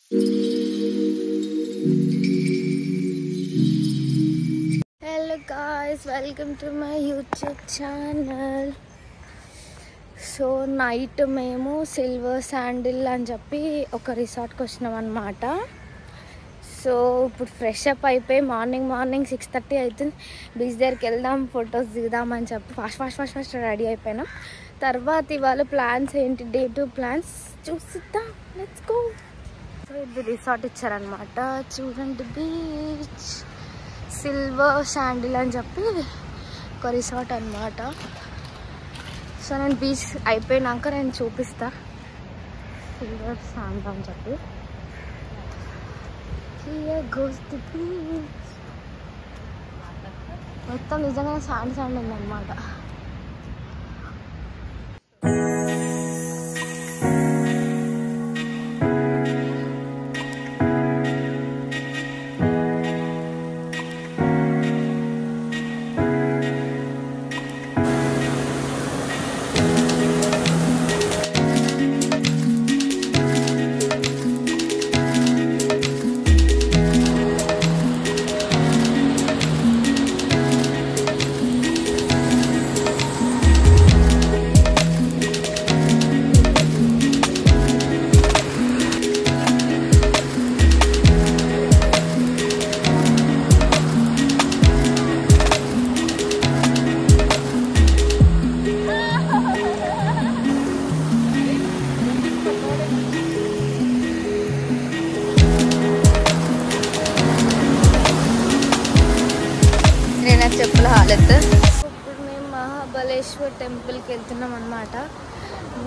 Hello guys, welcome to my YouTube channel. So night మేము silver sandal అని చెప్పి ఒక రిసార్ట్కి వచ్చినాం అన్నమాట. సో ఇప్పుడు ఫ్రెష్ అప్ అయిపోయి మార్నింగ్ 6:30 అవుతుంది. బీచ్ దగ్గరికి వెళ్దాం, ఫొటోస్ దిగుదామని చెప్పి ఫాస్ట్ రెడీ అయిపోయినాం. తర్వాత ఇవాళ ప్లాన్స్ ఏంటి, డే 2 ప్లాన్స్ చూసిద్దాం. Let's go. సో ఇది రిసార్ట్ ఇచ్చారనమాట, చూడండి. బీచ్ సిల్వర్ శాండిల్ అని చెప్పి ఒక రిసార్ట్ అనమాట. సో నేను బీచ్ అయిపోయినాక నేను చూపిస్తా సిల్వర్ శాండిల్ అని చెప్పి. Here goes the beach. మొత్తం నిజంగా శాండ్ ఉందన్నమాట. చెప్పుల హాలత్. ఇప్పుడు మేము మహాబలేశ్వర్ టెంపుల్కి వెళ్తున్నాం అన్నమాట.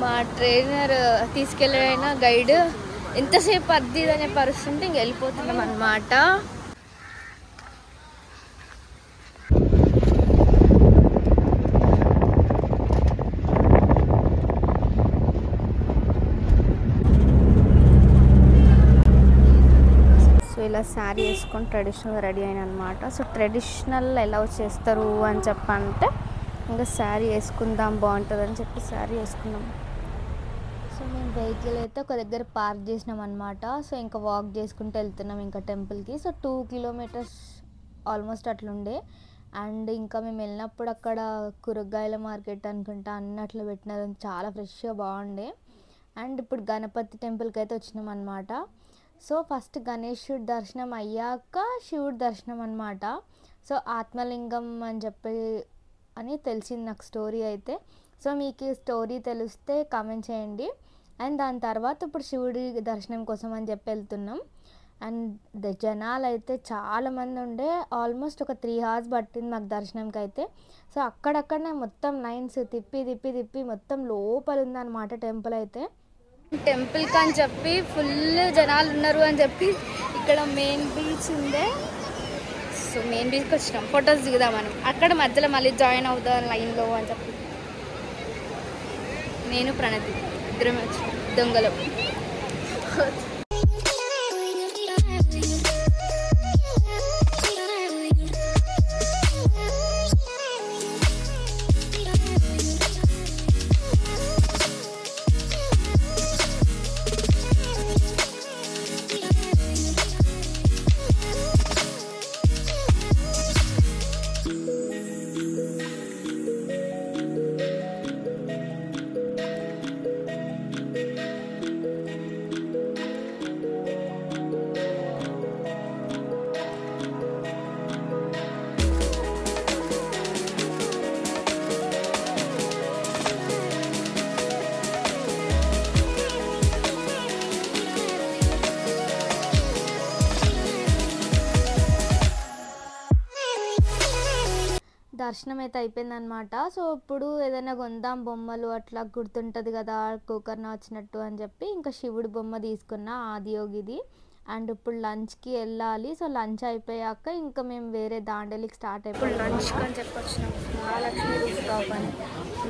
మా ట్రైనర్ తీసుకెళ్ళిన గైడ్ ఎంతసేపు అద్ది అనే పరిస్థితి ఇంక వెళ్ళిపోతున్నాం అన్నమాట. ఇలా శారీ వేసుకొని ట్రెడిషనల్గా రెడీ అయిన అనమాట. సో ట్రెడిషనల్ ఎలా చేస్తారు అని చెప్పంటే ఇంకా శారీ వేసుకుందాం బాగుంటుందని చెప్పి శారీ వేసుకున్నాం. సో మేము వెహికల్ అయితే ఒక దగ్గర పార్క్ చేసినాం అనమాట. సో ఇంకా వాక్ చేసుకుంటూ వెళ్తున్నాం ఇంకా టెంపుల్కి. సో 2 కిలోమీటర్స్ ఆల్మోస్ట్ అట్లుండే. అండ్ ఇంకా మేము వెళ్ళినప్పుడు అక్కడ కూరగాయల మార్కెట్ అనుకుంటా అన్నట్లు పెట్టినారు, చాలా ఫ్రెష్గా బాగుండే. అండ్ ఇప్పుడు గణపతి టెంపుల్కి అయితే వచ్చినాం అనమాట. సో ఫస్ట్ గణేశుడి దర్శనం అయ్యాక శివుడి దర్శనం అనమాట. సో ఆత్మలింగం అని చెప్పి అని తెలిసింది నాకు స్టోరీ అయితే. సో మీకు స్టోరీ తెలిస్తే కామెంట్ చేయండి. అండ్ దాని తర్వాత ఇప్పుడు శివుడి దర్శనం కోసం అని చెప్పి వెళ్తున్నాం. అండ్ జనాలు అయితే చాలామంది ఉండే, ఆల్మోస్ట్ ఒక 3 hours పట్టింది మాకు దర్శనంకి అయితే. సో అక్కడక్కడనే మొత్తం లైన్స్ తిప్పి మొత్తం లోపల ఉందన్నమాట టెంపుల్ అయితే. టెంపుల్కి అని చెప్పి ఫుల్ జనాలు ఉన్నారు అని చెప్పి ఇక్కడ మెయిన్ బీచ్ ఉండే. సో మెయిన్ బీచ్కి వచ్చినాం ఫొటోస్ దిగుదామని. అక్కడ మధ్యలో మళ్ళీ జాయిన్ అవుదాం లైన్లో అని చెప్పి నేను ప్రణతి ఇద్దరం వచ్చినాం దొంగలం. దర్శనం అయితే అయిపోయిందనమాట. సో ఇప్పుడు ఏదైనా కొందాం బొమ్మలు అట్లా గుర్తుంటుంది కదా కుక్కర్న వచ్చినట్టు అని చెప్పి ఇంకా శివుడి బొమ్మ తీసుకున్న ఆదియోగిది. అండ్ ఇప్పుడు లంచ్కి వెళ్ళాలి. సో లంచ్ అయిపోయాక ఇంకా మేము వేరే దాండేలికి స్టార్ట్ అయిపోయి ఇప్పుడు లంచ్కి అని చెప్పి వచ్చినాం. మహాలక్ష్మి రూఫ్ టాప్ అని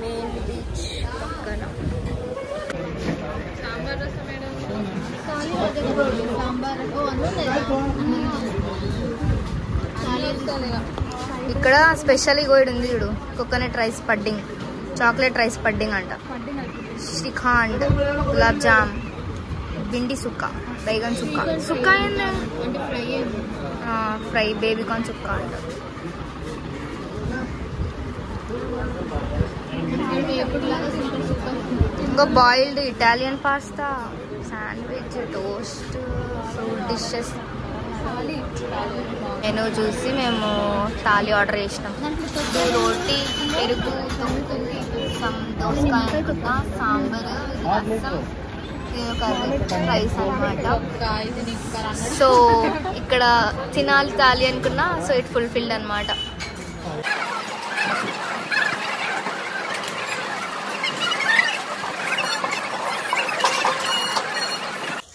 మెయిన్ బీచ్ పక్కన. ఇక్కడ స్పెషల్ గోయిడ్ ఉంది చూడు, కోకోనట్ రైస్ పడ్డింగ్, చాక్లెట్ రైస్ పడ్డింగ్ అంట, శ్రీఖండ్, గులాబ్ జామ్, భిండి సుక్క. బైగన్ సుక్క సుక్క ఏంది ఫ్రై బేబీకార్న్ సుక్క అంట. ఇంకా boiled Italian pasta, sandwich, toast, fruit dishes. Menu చూసి మేము థాలీ ఆర్డర్ చేసినాం. రోటీ, పెరుగు, దోసకాయ అనుకుంటా, సాంబార్, రసం, కర్రీ, రైస్ అన్నమాట. సో ఇక్కడ తినాలి థాలీ అనుకున్నా, సో ఇట్ ఫుల్ఫిల్డ్ అనమాట.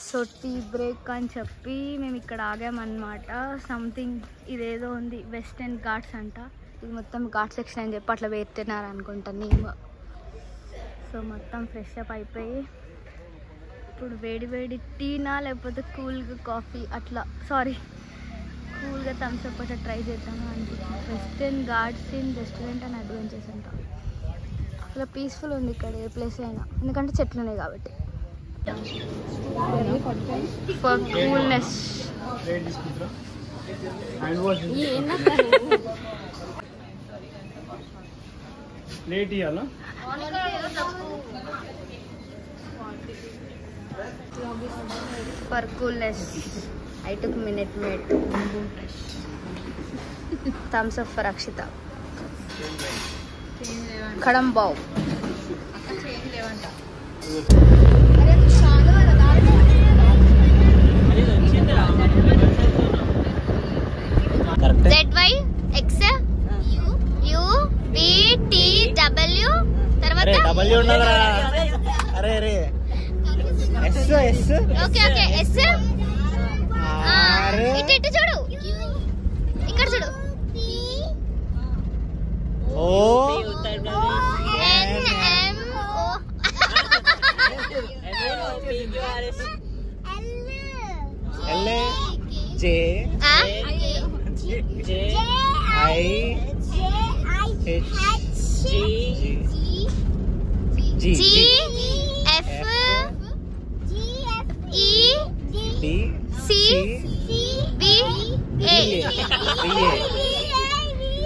సో టీ బ్రేక్ అని చెప్పి మేము ఇక్కడ ఆగామన్నమాట. సంథింగ్ ఇదేదో ఉంది, వెస్టర్న్ ఘాట్స్ అంట. ఇది మొత్తం ఘాట్ సెక్షన్ అని చెప్పి అట్లా పెట్టినారు అనుకుంటా నేమ్. సో మొత్తం ఫ్రెష్ అప్ అయిపోయి ఇప్పుడు వేడి వేడి టీనా లేకపోతే కూల్గా కాఫీ అట్లా కూల్గా థమ్స్అప్ అట్లా ట్రై చేద్దాము అనిపించింది. Western Ghats in restaurant and adventures అంట. అలా పీస్ఫుల్ ఉంది ఇక్కడ ఏ ప్లేస్ అయినా, ఎందుకంటే చెట్లు ఉన్నాయి కాబట్టి. For coolness. For coolness, I took Minute Maid. Thumbs up for Akshita. Kadam Bow. ZY X U B T W తర్వాత W ఉన్నదా? అరే అరే S S okay okay S ఇటు చూడు, ఇక్కడ చూడు. O N M O L J I H G F E D C B A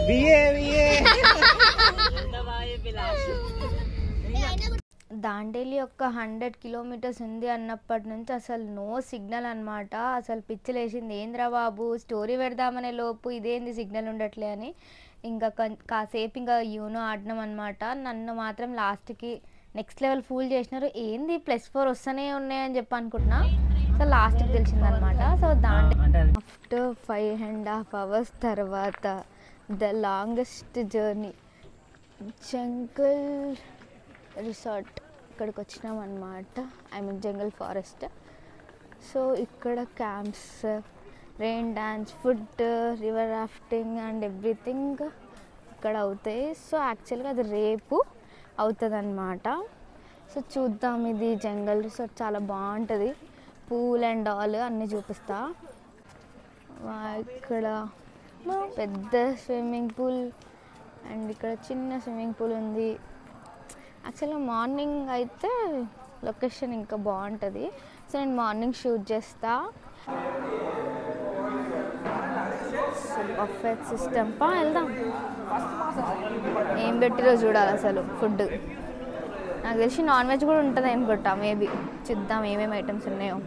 B A Dandeli యొక్క 100 kilometres ఉంది అన్నప్పటి నుంచి అసలు నో సిగ్నల్ అనమాట. అసలు పిచ్చిలేసింది, ఏంద్రా బాబు స్టోరీ పెడదామనే లోపు ఇదేంది సిగ్నల్ ఉండట్లే అని ఇంకా కాసేపు ఇంకా యూనో ఆడినాం అనమాట. నన్ను మాత్రం లాస్ట్కి నెక్స్ట్ లెవెల్ ఫూల్ చేసినారు. ఏంది +4 వస్తూనే ఉన్నాయని చెప్పి అనుకుంటున్నా. సో లాస్ట్కి తెలిసిందనమాట. సో దాండేలి ఆఫ్టర్ 5.5 hours తర్వాత the longest journey jungle resort ఇక్కడికి వచ్చినాం అన్నమాట. I mean jungle forest. So ఇక్కడ camps, rain dance, food, river rafting and everything ఇక్కడ అవుతాయి. సో యాక్చువల్గా అది రేపు అవుతుంది అన్నమాట. సో చూద్దాం. ఇది జంగల్ రిసార్ట్ చాలా బాగుంటుంది, పూల్ అండ్ ఆల్ అన్నీ చూపిస్తా. ఇక్కడ పెద్ద స్విమ్మింగ్ పూల్ అండ్ ఇక్కడ చిన్న స్విమ్మింగ్ పూల్ ఉంది. యాక్చువల్గా మార్నింగ్ అయితే లొకేషన్ ఇంకా బాగుంటుంది. సో నేను మార్నింగ్ షూట్ చేస్తా. బఫెట్ సిస్టమ్ వెళ్దాం. ఏం పెట్టిరో చూడాలి అసలు. ఫుడ్ నాకు తెలిసి నాన్ వెజ్ కూడా ఉంటుంది అనుకుంటా, మేబీ. చూద్దాం ఏమేమి ఐటమ్స్ ఉన్నాయో.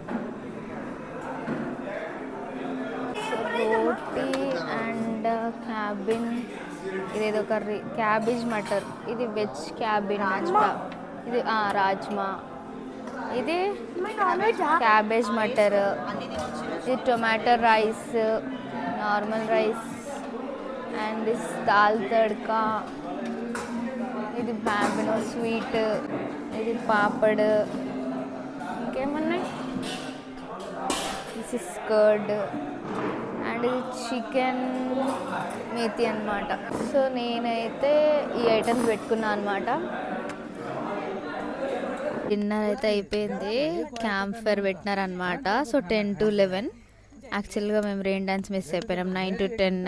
రోటీ అండ్ క్యాబిన్, ఇదేదో కర్రీ, క్యాబేజ్ మటర్, ఇది వెజ్ క్యాబిన్ అంట. ఇది రాజ్మా, ఇది క్యాబేజ్ మటర్, ఇది tomato rice, normal rice and this dal tadka, ఇది బ్యాంబినో స్వీట్, ఇది పాపడ్, ఇంకేమన్నాయి, దిస్ ఇస్ కర్డ్ అండ్ ఇది చికెన్ మేతి అనమాట. సో నేనైతే ఈ ఐటమ్స్ పెట్టుకున్నాను అనమాట. డిన్నర్ అయితే అయిపోయింది. క్యాంప్ ఫైర్ పెట్టినారనమాట. So 10 to 11. యాక్చువల్గా మేము రెయిన్ డాన్స్ మిస్ అయిపోయినాం 9 to 10.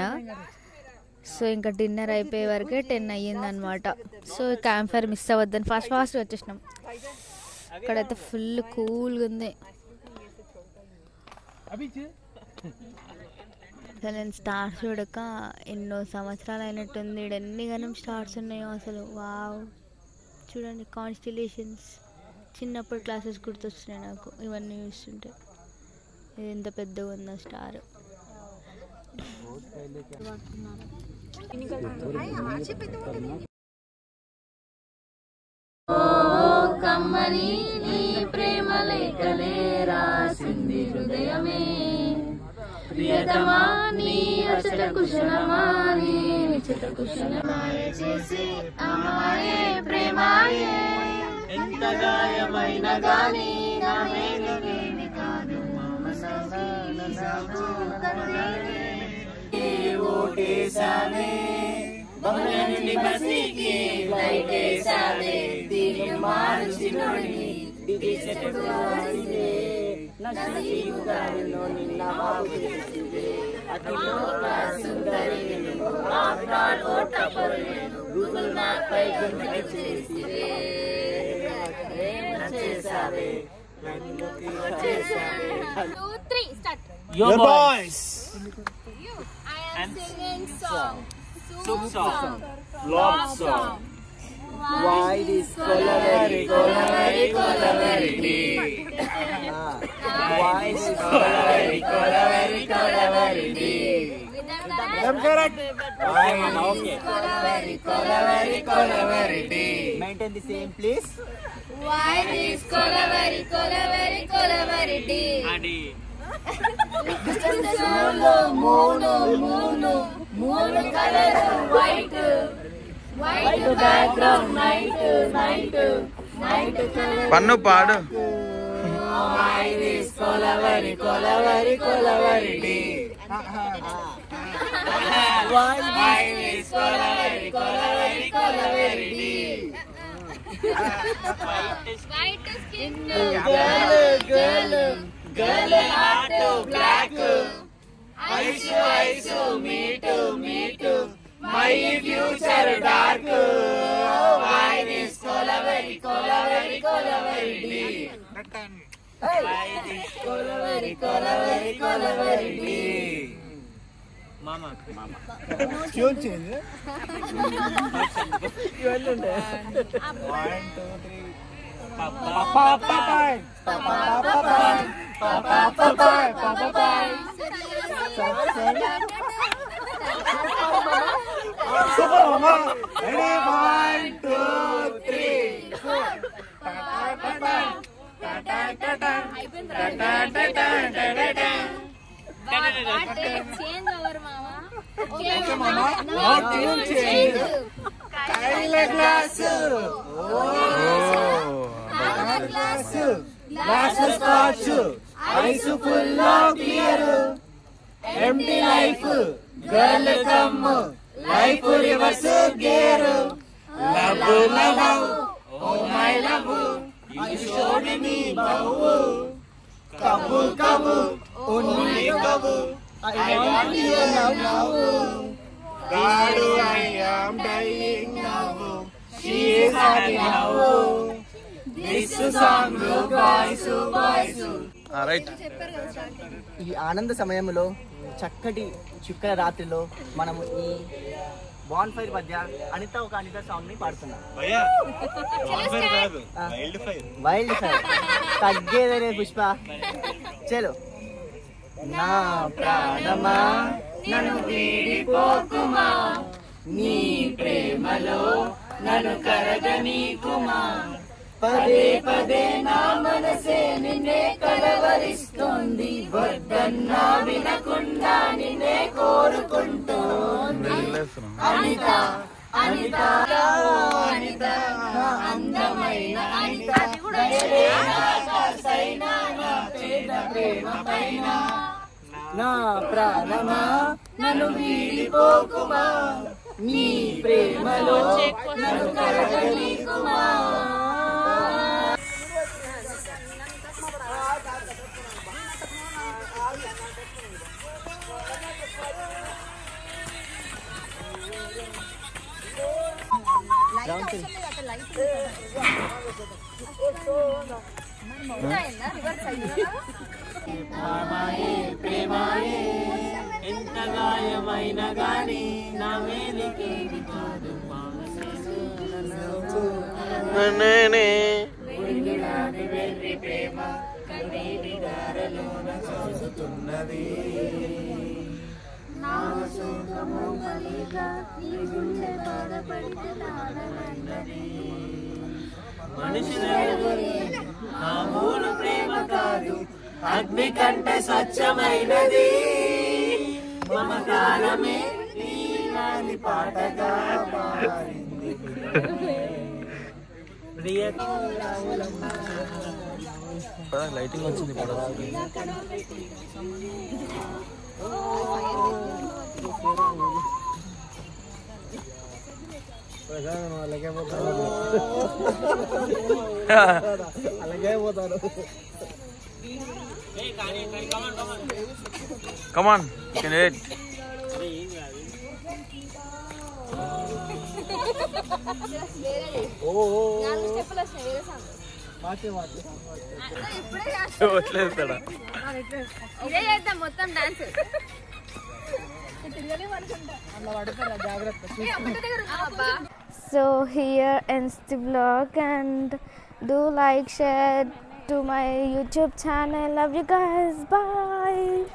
సో ఇంకా డిన్నర్ అయిపోయే వరకే 10 అయ్యిందనమాట. సో క్యాంప్ ఫైర్ మిస్ అవ్వద్దని ఫాస్ట్ వచ్చేసినాం. ఇక్కడైతే ఫుల్ కూల్గా ఉంది. అసలు నేను స్టార్స్ చూడక ఎన్నో సంవత్సరాలు అయినట్టుంది. ఇక్కడ ఎన్ని గనం స్టార్స్ ఉన్నాయో అసలు. వావ్, చూడండి కాన్స్టిలేషన్స్. చిన్నప్పుడు క్లాసెస్ గుర్తొస్తున్నాయి నాకు ఇవన్నీ చూస్తుంటే. ఇది ఎంత పెద్దగా ఉందో స్టార్. కమ్మని నీ ప్రేమ లేఖలే రాసింది హృదయమే, ప్రియతమా నీ అచట కుశలమా నీ నిచట కుశలమాయ చేసి అమాయే ప్రేమాయే, ఎంత గాయమైన గాని నా మేలుకేమి కాదు ఓటేసానే బహుళని బసికి లైటేసానే దీని మార్చినోని దిశటకు ఆసిదే నసికు గారిలో నిన్న బాబుదేసిదే అతిలో సుందరి ఆఫ్టర్ ఓటపరు గూగుల్ మ్యాప్ పై గుండె చేసిదే చేసావే నన్నుకి చేసావే. 2 3 start. Your boys. I am singing song. Soup song. Love song. Why this color very deep? Why this color very deep? I'm correct. Why okay? Color very deep. Maintain the same, please. Why this color very deep? Adi. Moon color white background, night color. పన్ను పాడు. Why this color very deep? Why this color very deep? White skin, Girl heart black. Eyes me too. My future dark. Why this color very deep? Why this color very deep? Mama. Tune change. 1, 2, 3. Papa. Super mama. Ready? 1, 2, 3, 4. change over mama. Okay mama. Now tune change. Kaila glass. Glass scotch. Eyes full of clear. Empty life. Girl come. Life reverse gear. Love. Oh my love. You showed me love. Kabu. Only kabu. I want you now. God, I am dying now. She is happy now. This song, boys. Right. ఈ ఆనంద సమయంలో చక్కటి చుక్కల రాత్రిలో మనము ఈ బాన్ fire మధ్య Anitha song ని పాడుతున్నాం. వైల్డ్ ఫైర్ తగ్గేదనే పుష్ప. చలో. నా ప్రాణమా నన్ను వీడిపోకుమా, నీ ప్రేమలో నన్ను కరగనీకుమా, పదే నా మనసే నిన్నే కలవరిస్తోంది, వద్దన్నా వినకుండా నిన్నే కోరుకుంటోంది. అనిత నా అందమైన అనిత, నా పేద ప్రేమ పైన. నా ప్రాణమా నన్ను వీడిపోకుమా, నీ ప్రేమలో నన్ను కరగనీకుమా. మాయే ఎంత గాయమైన గాని నా మేలికేది కాదు వెంగిలాది వెర్రి ప్రేమ కన్నీటి దారలోన సాగుతున్నది నా శోకము కలిగ నీ గుండె బాధపడితే తాళమైనది మనిషిని నా మూల ప్రేమ కాదు అగ్ని కంటే స్వచ్ఛమైనది మమకారమే నీలాని పాటగా మారింది లైటింగ్ వచ్చింది అలాగే పోతారు. కమాన్ కెన్ ఎయిట్ వట్లేస్తాడా మొత్తం dance So here ends the vlog and do like, share to my YouTube channel. Love you guys. Bye.